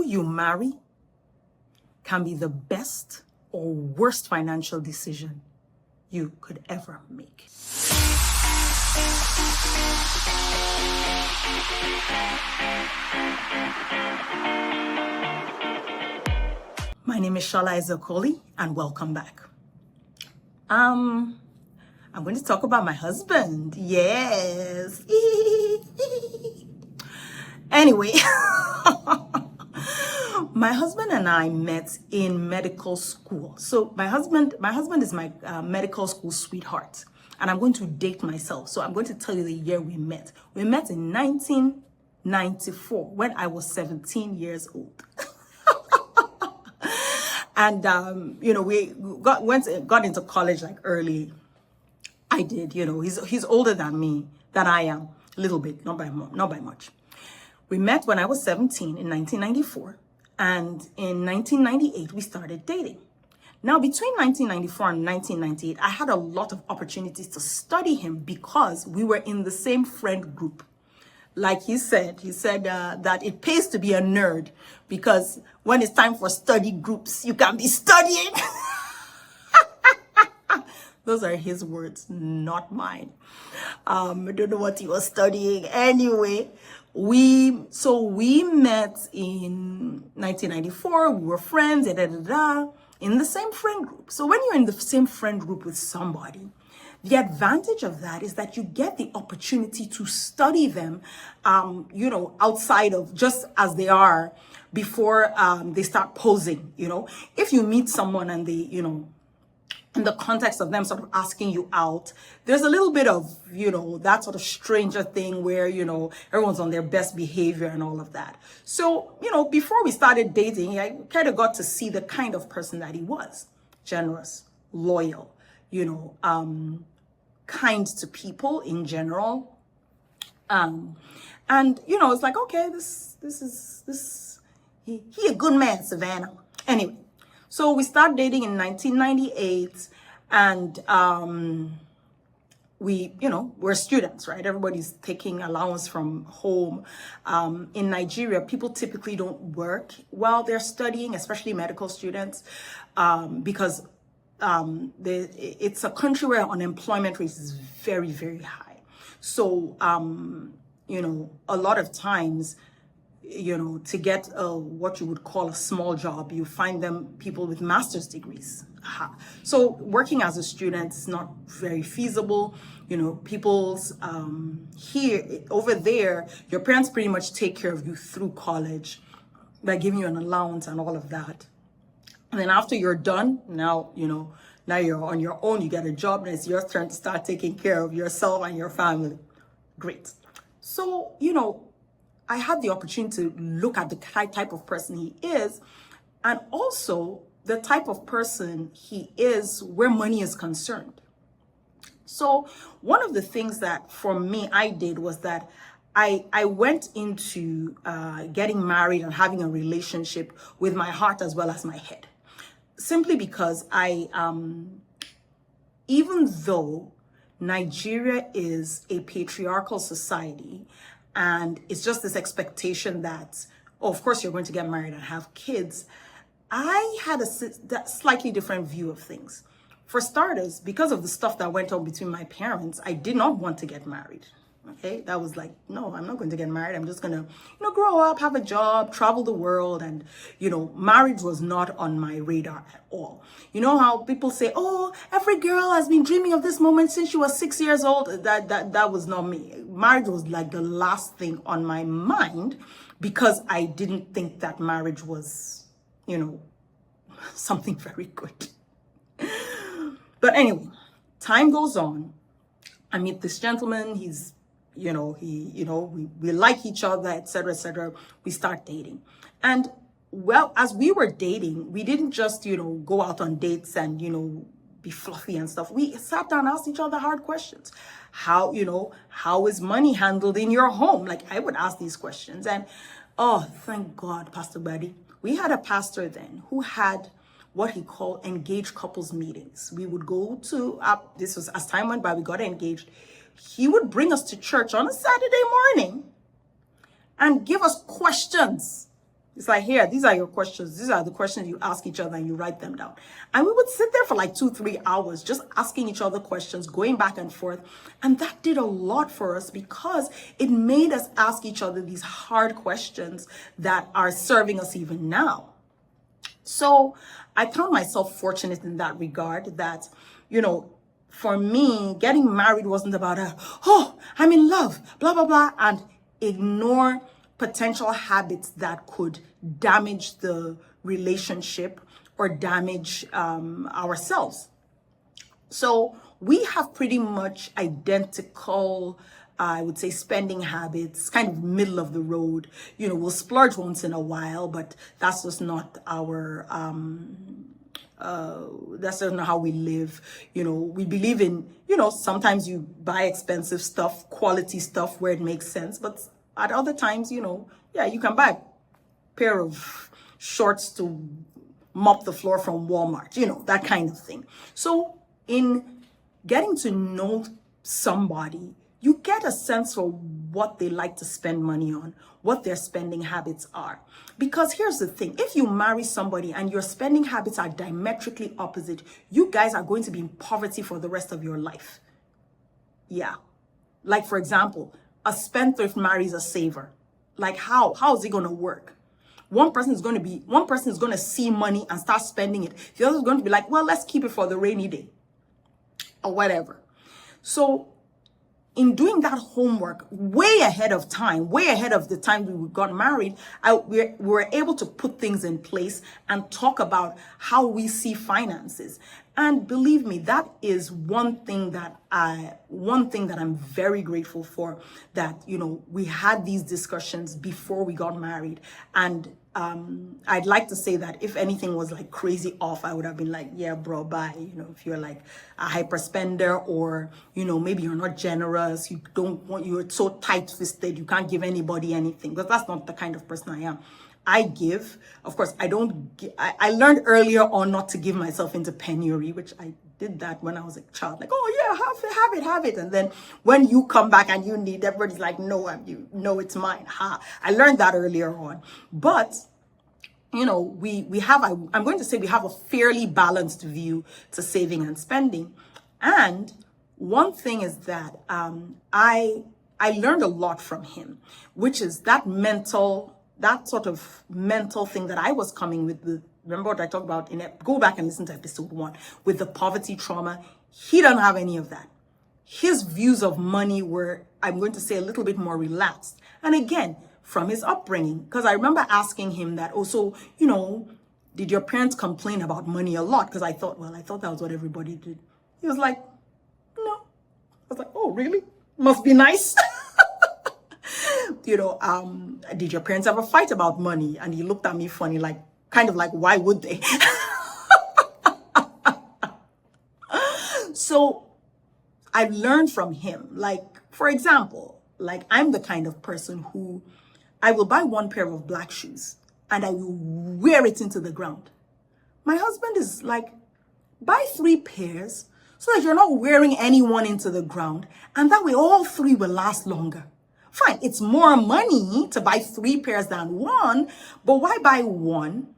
you marry can be the best or worst financial decision you could ever make. My name is Shola Ezekoli, and welcome back. I'm going to talk about my husband. Yes. Anyway, my husband and I met in medical school. So my husband is my medical school sweetheart, and I'm going to date myself. So I'm going to tell you the year we met. We met in 1994 when I was 17 years old. And we got into college like early. I did, he's older than me, than I am, a little bit, not by much. We met when I was 17 in 1994, and in 1998 we started dating. Now, between 1994 and 1998, I had a lot of opportunities to study him because we were in the same friend group. Like he said that it pays to be a nerd because when it's time for study groups, you can be studying. Those are his words, not mine. I don't know what he was studying. Anyway, we met in 1994. We were friends, in the same friend group. So when you're in the same friend group with somebody, the advantage of that is that you get the opportunity to study them, outside of just as they are before they start posing. If you meet someone and they, in the context of them sort of asking you out, there's a little bit of, that sort of stranger thing where, everyone's on their best behavior and all of that. So, before we started dating, I kind of got to see the kind of person that he was. Generous, loyal, kind to people in general. And, it's like, okay, he a good man, Savannah. Anyway. So we started dating in 1998, and we're students, right? Everybody's taking allowance from home. In Nigeria, people typically don't work while they're studying, especially medical students, because it's a country where unemployment rate is very, very high. So, a lot of times, to get what you would call a small job, you find people with master's degrees. So working as a student is not very feasible. People's over there, your parents pretty much take care of you through college by giving you an allowance and all of that. And then after you're done, now you're on your own, you get a job, and it's your turn to start taking care of yourself and your family. Great. So, I had the opportunity to look at the type of person he is, and also the type of person he is where money is concerned. So one of the things that for me I did was that I went into getting married and having a relationship with my heart as well as my head. Simply because even though Nigeria is a patriarchal society, and it's just this expectation that, of course, you're going to get married and have kids, I had a slightly different view of things. For starters, because of the stuff that went on between my parents, I did not want to get married. Okay, that was like, no, I'm not going to get married. I'm just going to, grow up, have a job, travel the world. And, marriage was not on my radar at all. You know how people say, oh, every girl has been dreaming of this moment since she was 6 years old. That was not me. Marriage was like the last thing on my mind because I didn't think that marriage was, something very good. But anyway, time goes on. I meet this gentleman. He's we like each other, etc. We start dating. And well, as we were dating, we didn't just, go out on dates and, be fluffy and stuff. We sat down and asked each other hard questions. How is money handled in your home? Like I would ask these questions. And oh, thank God, Pastor Buddy. We had a pastor then who had what he called engaged couples meetings. We would go to, this was as time went by, we got engaged. He would bring us to church on a Saturday morning and give us questions It's like, here, these are your questions. These are the questions you ask each other and you write them down. And we would sit there for like 2-3 hours just asking each other questions, going back and forth. And that did a lot for us because it made us ask each other these hard questions that are serving us even now. So I count myself fortunate in that regard that, for me, getting married wasn't about I'm in love, blah, blah, blah, and ignore potential habits that could damage the relationship or damage ourselves. So we have pretty much identical, I would say, spending habits, kind of middle of the road. We'll splurge once in a while, but that's just not our that's not how we live. We believe in, sometimes you buy expensive stuff, quality stuff where it makes sense, but at other times, yeah, you can buy a pair of shorts to mop the floor from Walmart, that kind of thing. So in getting to know somebody, you get a sense for what they like to spend money on, what their spending habits are. Because here's the thing, if you marry somebody and your spending habits are diametrically opposite, you guys are going to be in poverty for the rest of your life. Yeah. Like, for example, a spendthrift marries a saver. Like, how is it going to work? One person is going to see money and start spending it. The other is going to be like, well, let's keep it for the rainy day or whatever. So in doing that homework way ahead of time, way ahead of the time we got married, we were able to put things in place and talk about how we see finances. And believe me, that is one thing that I'm very grateful for, that, we had these discussions before we got married. And I'd like to say that if anything was like crazy off, I would have been like, yeah, bro, bye. If you're like a hyper spender, or, maybe you're not generous, you're so tight fisted, you can't give anybody anything, because that's not the kind of person I am. I give, of course, I learned earlier on not to give myself into penury, which I did that when I was a child. Like, oh yeah, have it. And then when you come back and you need, everybody's like, no, it's mine. I learned that earlier on. But, I'm going to say we have a fairly balanced view to saving and spending. And one thing is that I learned a lot from him, which is that sort of mental thing that I was coming with. Remember what I talked about go back and listen to episode 1 with the poverty trauma. He doesn't have any of that. His views of money were, I'm going to say, a little bit more relaxed. And again, from his upbringing, because I remember asking him that also, did your parents complain about money a lot? Because I thought that was what everybody did. He was like, no. I was like, oh, really? Must be nice. Did your parents ever fight about money? And he looked at me funny, like, kind of like, why would they? So I learned from him. Like, for example, like, I'm the kind of person who I will buy one pair of black shoes and I will wear it into the ground. My husband is like, buy 3 pairs so that you're not wearing any one into the ground. And that way all 3 will last longer. Fine, it's more money to buy 3 pairs than one, but why buy one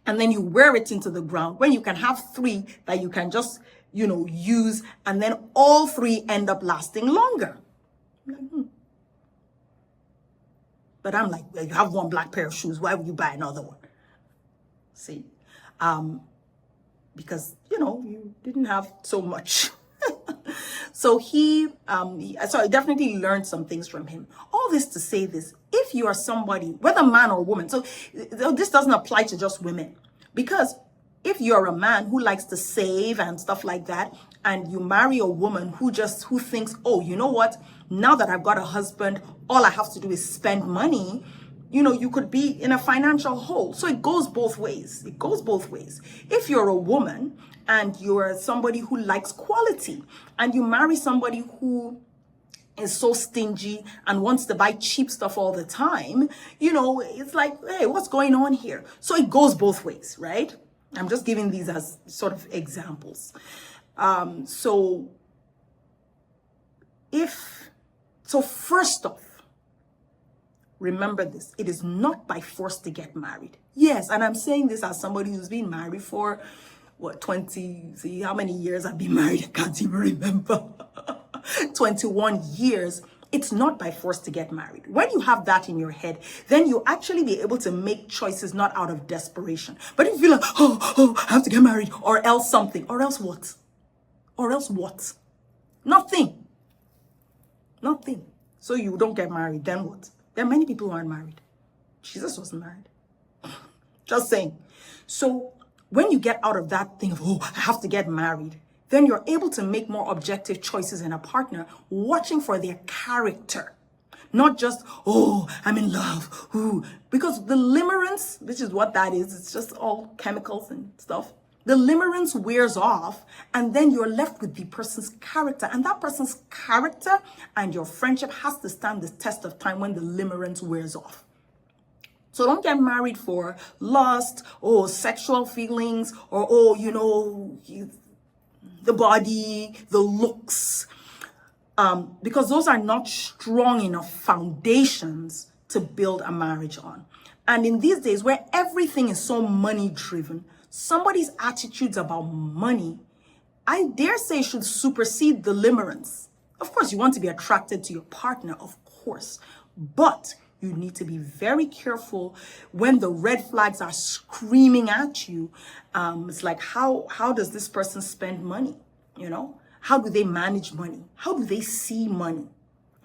and then you wear it into the ground when you can have 3 that you can just, use, and then all 3 end up lasting longer? But I'm like, well, you have one black pair of shoes, why would you buy another one? See, because, you didn't have so much. So so I definitely learned some things from him. All this to say this, if you are somebody, whether man or woman, so this doesn't apply to just women, because if you're a man who likes to save and stuff like that, and you marry a woman who thinks, oh, you know what, now that I've got a husband, all I have to do is spend money, you could be in a financial hole. So it goes both ways. If you're a woman and you're somebody who likes quality and you marry somebody who is so stingy and wants to buy cheap stuff all the time, it's like, hey, what's going on here? So it goes both ways, right? I'm just giving these as sort of examples. So first off, remember this, it is not by force to get married. Yes, and I'm saying this as somebody who's been married for, 20, see how many years I've been married? I can't even remember. 21 years. It's not by force to get married. When you have that in your head, then you'll actually be able to make choices not out of desperation. But if you feel like, I have to get married, or else something, or else what? Or else what? Nothing. Nothing. So you don't get married, then what? There are many people who aren't married. Jesus wasn't married. Just saying. So when you get out of that thing of, I have to get married, then you're able to make more objective choices in a partner, watching for their character. Not just, I'm in love. Ooh. Because the limerence, which is what that is, it's just all chemicals and stuff. The limerence wears off, and then you're left with the person's character. And that person's character and your friendship has to stand the test of time when the limerence wears off. So don't get married for lust, sexual feelings, or, the body, the looks, because those are not strong enough foundations to build a marriage on. And in these days where everything is so money driven, somebody's attitudes about money, I dare say, should supersede the limerence. Of course, you want to be attracted to your partner, of course, but you need to be very careful when the red flags are screaming at you. It's like, how does this person spend money? How do they manage money? How do they see money?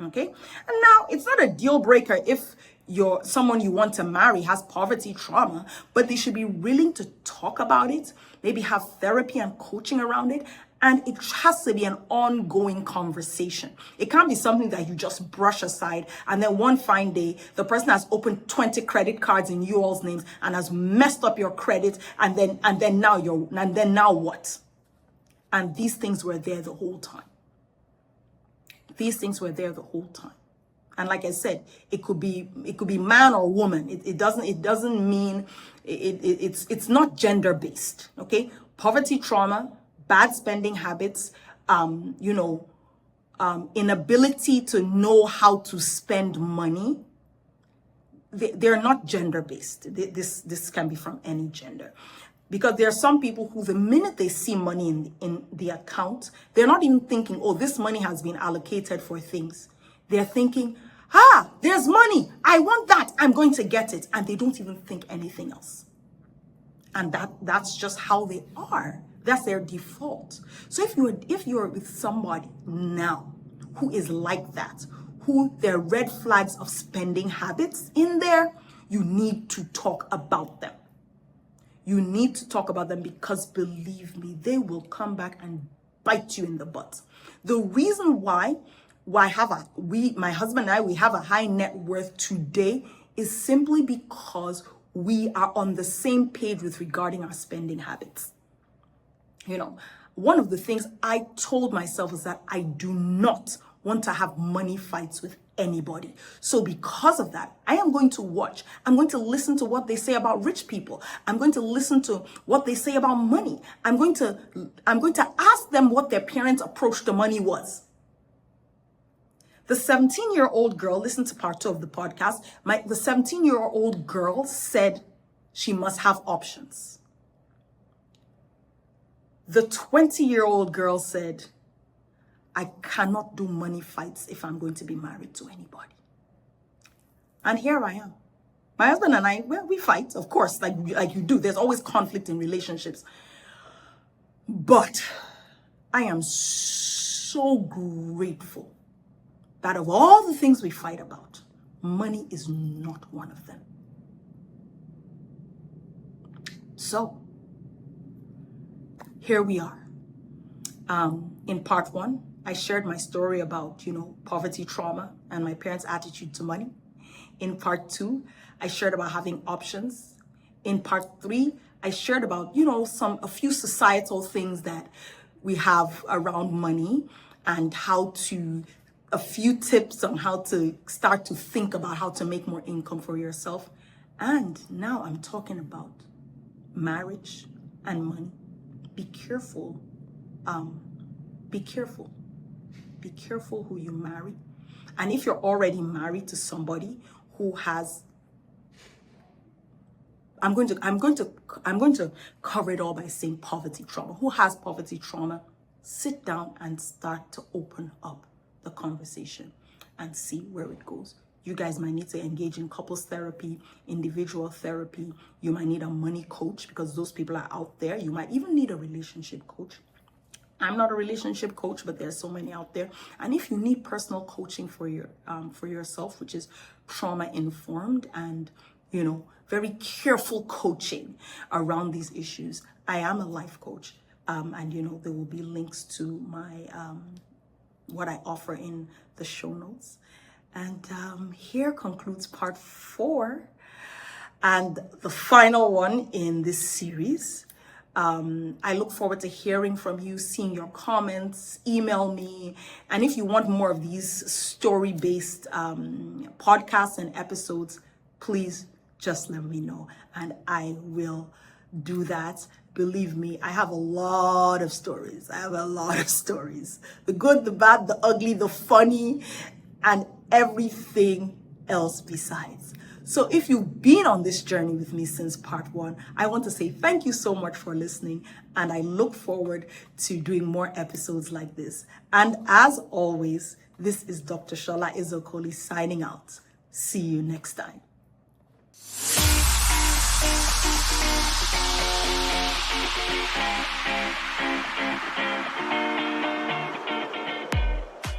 Okay. And now it's not a deal breaker if someone you want to marry has poverty trauma, but they should be willing to talk about it, maybe have therapy and coaching around it. And it has to be an ongoing conversation. It can't be something that you just brush aside and then one fine day, the person has opened 20 credit cards in you all's names and has messed up your credit, and then now what? And these things were there the whole time. These things were there the whole time. And like I said, it could be man or woman. It doesn't mean it's not gender based. Okay, poverty trauma, bad spending habits, inability to know how to spend money. They're not gender based. This can be from any gender. Because there are some people who, the minute they see money in the account, they're not even thinking, this money has been allocated for things. They're thinking, there's money. I want that. I'm going to get it. And they don't even think anything else. And that's just how they are. That's their default. So if you're with somebody now who is like that, who there are red flags of spending habits in there, you need to talk about them. You need to talk about them, because believe me, they will come back and bite you in the butt. The reason why my husband and I, we have a high net worth today is simply because we are on the same page with regarding our spending habits. One of the things I told myself is that I do not want to have money fights with anybody. So because of that, I am going to watch. I'm going to listen to what they say about rich people. I'm going to listen to what they say about money. I'm going to ask them what their parents' approach to money was. The 17-year-old girl, listen to part 2 of the podcast. The 17-year-old girl said she must have options. The 20-year-old girl said, I cannot do money fights if I'm going to be married to anybody. And here I am. My husband and I, we fight, of course, like you do. There's always conflict in relationships. But I am so grateful that of all the things we fight about, money is not one of them. So, here we are. In part 1, I shared my story about, poverty trauma and my parents' attitude to money. In part 2, I shared about having options. In part 3, I shared about, a few societal things that we have around money and a few tips on how to start to think about how to make more income for yourself. And now I'm talking about marriage and money. Be careful. Be careful. Be careful who you marry. And if you're already married to somebody who has, I'm going to cover it all by saying poverty trauma. Who has poverty trauma? Sit down and start to open up the conversation and see where it goes. You guys might need to engage in couples therapy, individual therapy. You might need a money coach because those people are out there. You might even need a relationship coach. I'm not a relationship coach, but there's so many out there. And if you need personal coaching for yourself, which is trauma informed and, you know, very careful coaching around these issues, I am a life coach. And, you know, there will be links to my, what I offer in the show notes. And here concludes part 4 and the final one in this series. I look forward to hearing from you, seeing your comments, email me. And if you want more of these story-based podcasts and episodes, please just let me know and I will do that. Believe me, I have a lot of stories. The good, the bad, the ugly, the funny, and everything else besides. So if you've been on this journey with me since part 1, I want to say thank you so much for listening, and I look forward to doing more episodes like this. And as always, this is Dr. Shola Ezokoli signing out. See you next time.